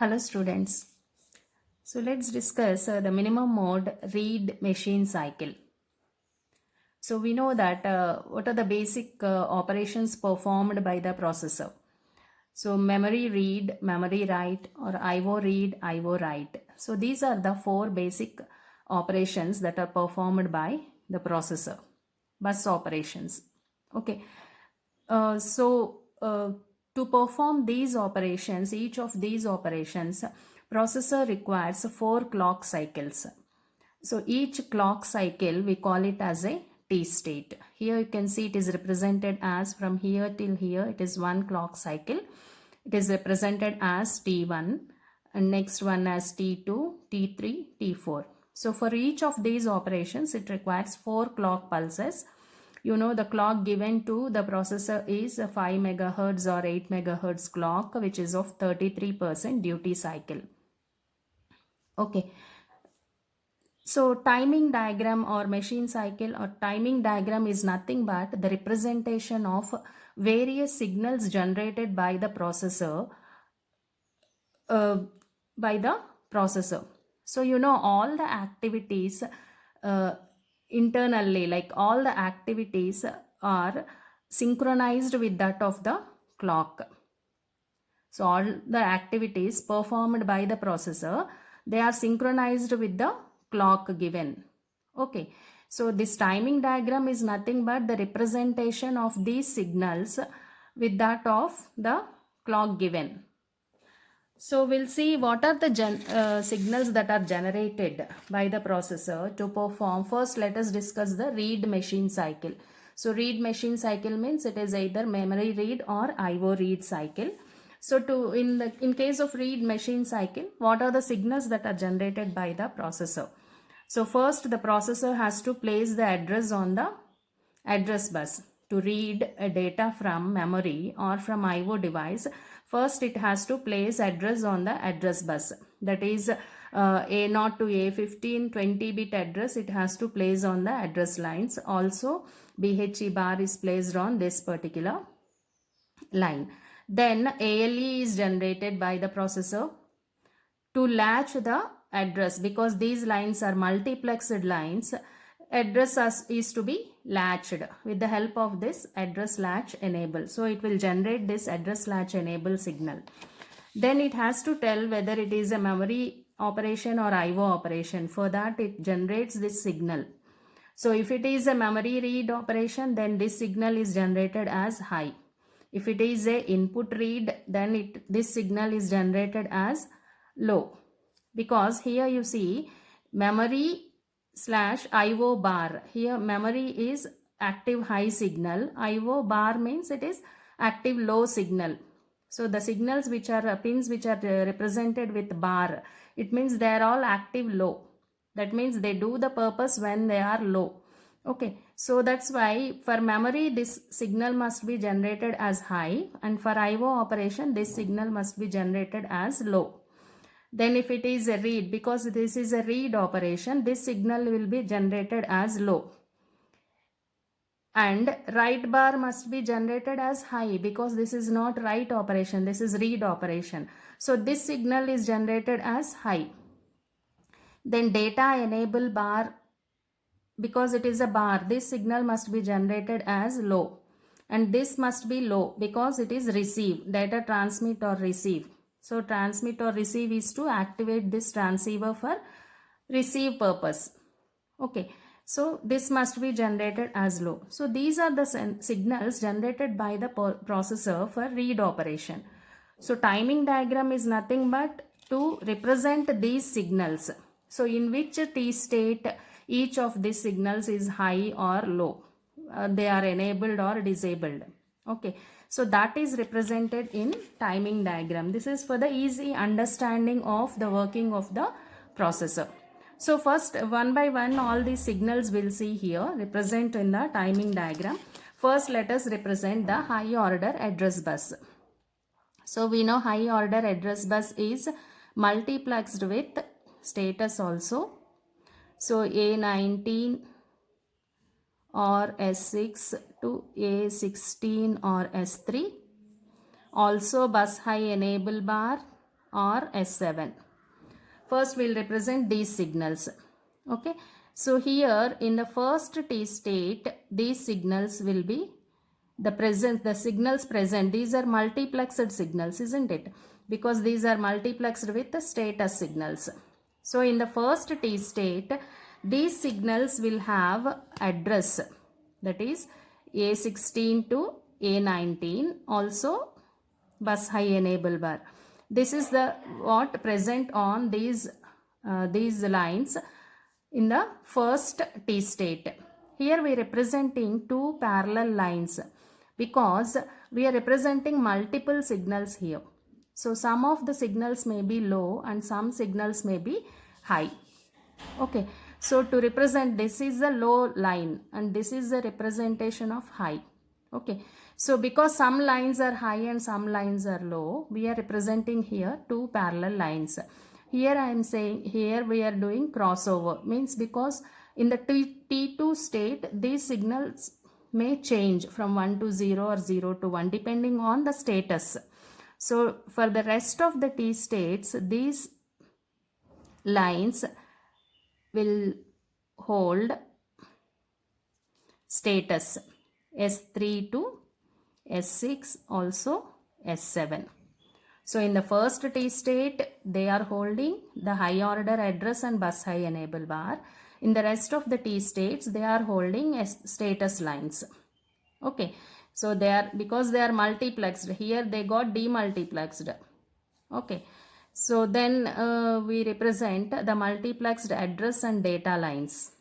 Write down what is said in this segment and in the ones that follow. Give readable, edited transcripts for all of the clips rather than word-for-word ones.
Hello students. So let's discuss the minimum mode read machine cycle. So we know that what are the basic operations performed by the processor. So memory read, memory write, or IO read, IO write. So these are the four basic operations that are performed by the processor. Bus operations. Okay. To perform these operations, each of these operations, processor requires four clock cycles. So each clock cycle we call it as a T state. Here you can see it is represented as from here till here it is one clock cycle. It is represented as T1 and next one as T2, T3, T4. So for each of these operations it requires four clock pulses. You know the clock given to the processor is a 5 megahertz or 8 megahertz clock, which is of 33% duty cycle. Okay. So timing diagram or machine cycle or timing diagram is nothing but the representation of various signals generated by the processor uh, So you know all the activities uh, internally, like all the activities are synchronized with that of the clock. So all the activities performed by the processor, they are synchronized with the clock given. Okay. So this timing diagram is nothing but the representation of these signals with that of the clock given. So we'll see what are the signals that are generated by the processor to perform. First, let us discuss the read machine cycle. So read machine cycle means it is either memory read or IO read cycle. So in case of read machine cycle, what are the signals that are generated by the processor? So first the processor has to place the address on the address bus to read a data from memory or from IO device. First it has to place address on the address bus, that is A0 to A15 20-bit address it has to place on the address lines. Also BHE bar is placed on this particular line. Then ALE is generated by the processor to latch the address, because these lines are multiplexed lines. Address is to be latched with the help of this address latch enable. So it will generate this address latch enable signal. Then it has to tell whether it is a memory operation or IO operation. For that it generates this signal. So if it is a memory read operation, then this signal is generated as high. If it is a input read, then this signal is generated as low, because here you see memory slash IO bar. Here memory is active high signal, IO bar means it is active low signal. So the signals which are pins which are represented with bar, it means they are all active low. That means they do the purpose when they are low. Okay, so that's why for memory this signal must be generated as high, and for IO operation this signal must be generated as low. Then if it is a read, because this is a read operation, this signal will be generated as low. And write bar must be generated as high, because this is not write operation, this is read operation. So this signal is generated as high. Then data enable bar, because it is a bar, this signal must be generated as low. And this must be low because it is receive, data transmit or receive. So transmit or receive is to activate this transceiver for receive purpose. Okay, so this must be generated as low. So these are the signals generated by the processor for read operation. So timing diagram is nothing but to represent these signals. So in which T state each of these signals is high or low. They are enabled or disabled. Okay, so that is represented in timing diagram. This is for the easy understanding of the working of the processor. So first one by one all these signals we'll see here represent in the timing diagram. First let us represent the high order address bus. So we know high order address bus is multiplexed with status also. So A19 or S6 to A16 or S3. Also bus high enable bar or S7. First we'll represent these signals. Okay, so here in the first T state, these signals will be the signals present. These are multiplexed signals, isn't it? Because these are multiplexed with the status signals. So in the first T state, these signals will have address, that is A16 to A19, also bus high enable bar. This is the what present on these lines in the first T state. Here we are representing two parallel lines because we are representing multiple signals here. So some of the signals may be low and some signals may be high. Okay, so to represent, this is the low line and this is the representation of high. Okay, so because some lines are high and some lines are low, we are representing here two parallel lines. Here I am saying, here we are doing crossover, means because in the T2 state, these signals may change from 1 to 0 or 0 to 1 depending on the status. So for the rest of the T states, these lines will hold status S3 to S6, also S7. So in the first T state, they are holding the high order address and bus high enable bar. In the rest of the T states, they are holding status lines. Okay, so they are, because they are multiplexed, here they got demultiplexed. Okay, so then we represent the multiplexed address and data lines.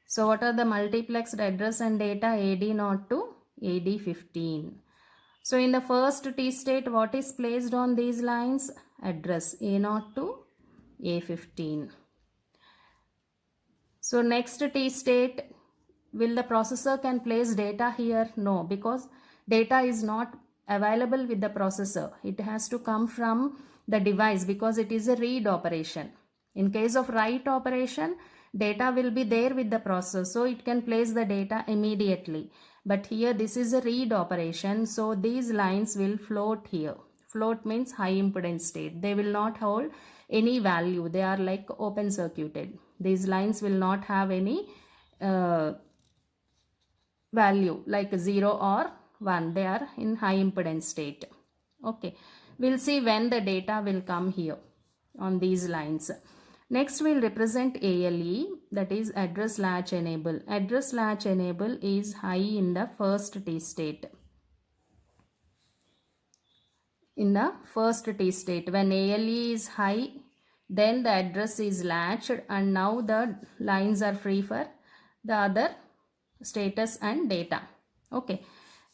So what are the multiplexed address and data? AD0 to AD15. So in the first T state, what is placed on these lines? Address A0 to A15. So next T state, will the processor can place data here? No, because data is not available with the processor. It has to come from the device because it is a read operation. In case of write operation, data will be there with the processor, so it can place the data immediately. But here this is a read operation, so these lines will float here. Float means high impedance state. They will not hold any value. They are like open circuited. These lines will not have any value like 0 or 1. They are in high impedance state. Okay, we'll see when the data will come here on these lines. Next we'll represent ALE, that is address latch enable. Address latch enable is high in the first T state. In the first T state, when ALE is high, then the address is latched and now the lines are free for the other status and data. Okay,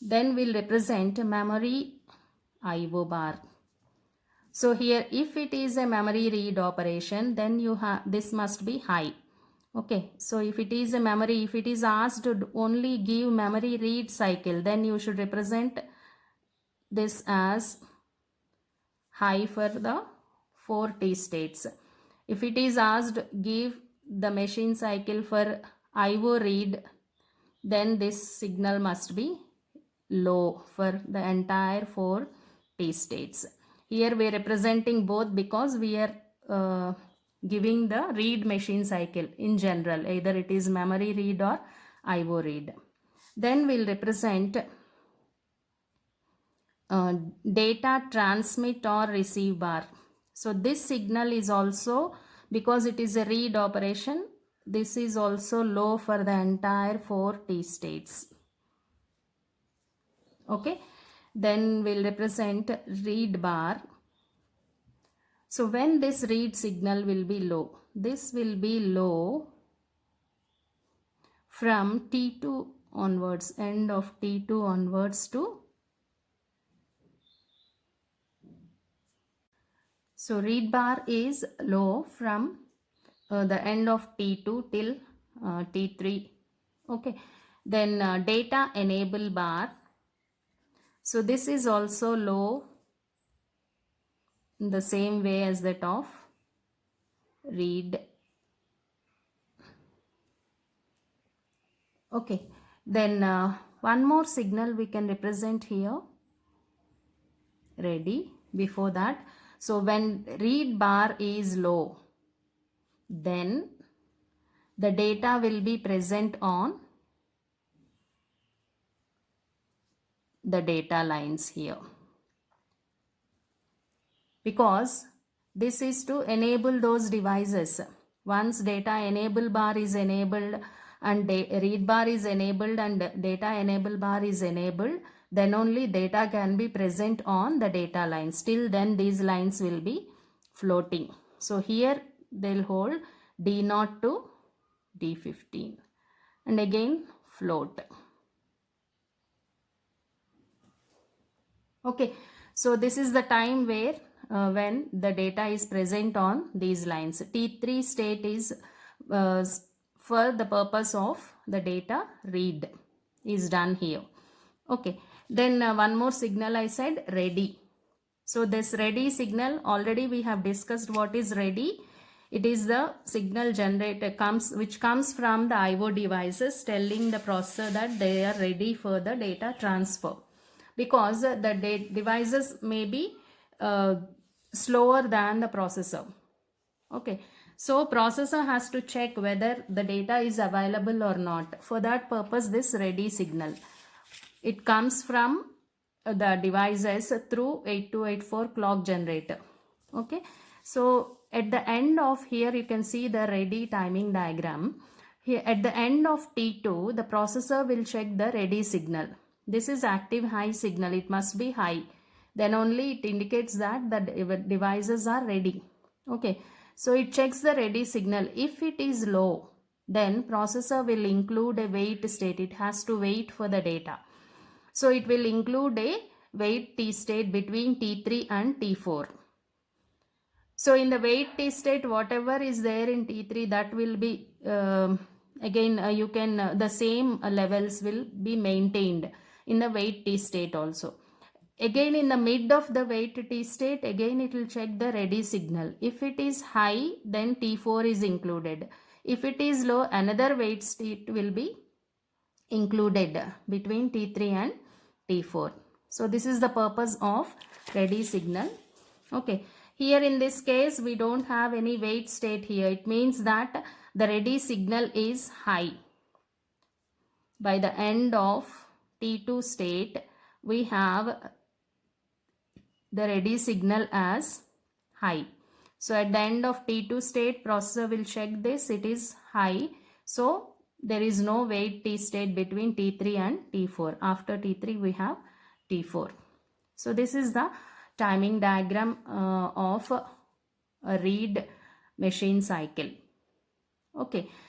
then we'll represent memory IO bar. So here if it is a memory read operation, then you have, this must be high. Okay, so if it is a memory, if it is asked to only give memory read cycle, then you should represent this as high for the 4 T states. If it is asked give the machine cycle for IO read, then this signal must be low for the entire 4 T states. Here we are representing both because we are giving the read machine cycle in general, either it is memory read or IO read. Then we'll represent data transmit or receive bar. So this signal is also, because it is a read operation, this is also low for the entire 4 T states. Okay, then we'll represent read bar. So when this read signal will be low, this will be low from T2 onwards, end of T2 onwards to, so read bar is low from the end of T2 till T3. Okay, then data enable bar. So this is also low in the same way as that of read. Okay, then one more signal we can represent here, ready. before that. So when read bar is low, then the data will be present on the data lines here, because this is to enable those devices. Once data enable bar is enabled and read bar is enabled and data enable bar is enabled, then only data can be present on the data lines. Till then these lines will be floating. So here they'll hold D0 to D15 and again float. Okay, so this is the time where when the data is present on these lines. T3 state is uh, for the purpose of the data read is done here. Okay, then one more signal I said, ready. So this ready signal, already we have discussed what is ready. It is the signal generator which comes from the IO devices telling the processor that they are ready for the data transfer, because the devices may be slower than the processor. Okay, so processor has to check whether the data is available or not. For that purpose, this ready signal, it comes from the devices through 8284 clock generator. Okay, so at the end of here you can see the ready timing diagram. Here at the end of T2, the processor will check the ready signal. This is active high signal, it must be high, then only it indicates that the devices are ready. Okay, so it checks the ready signal. If it is low, then processor will include a wait state. It has to wait for the data. So it will include a wait T state between T3 and T4. So in the wait T state, whatever is there in T3, that will be again you can the same levels will be maintained in the wait T state also. Again in the mid of the wait T state, again it will check the ready signal. If it is high, then T4 is included. If it is low, another wait state will be included between T3 and T4. So this is the purpose of ready signal. Okay, here in this case we don't have any wait state here. It means that the ready signal is high. By the end of T2 state, we have the ready signal as high. So at the end of T2 state, processor will check this, it is high. So there is no wait T state between T3 and T4. After T3 we have T4. So this is the timing diagram of a read machine cycle. Okay,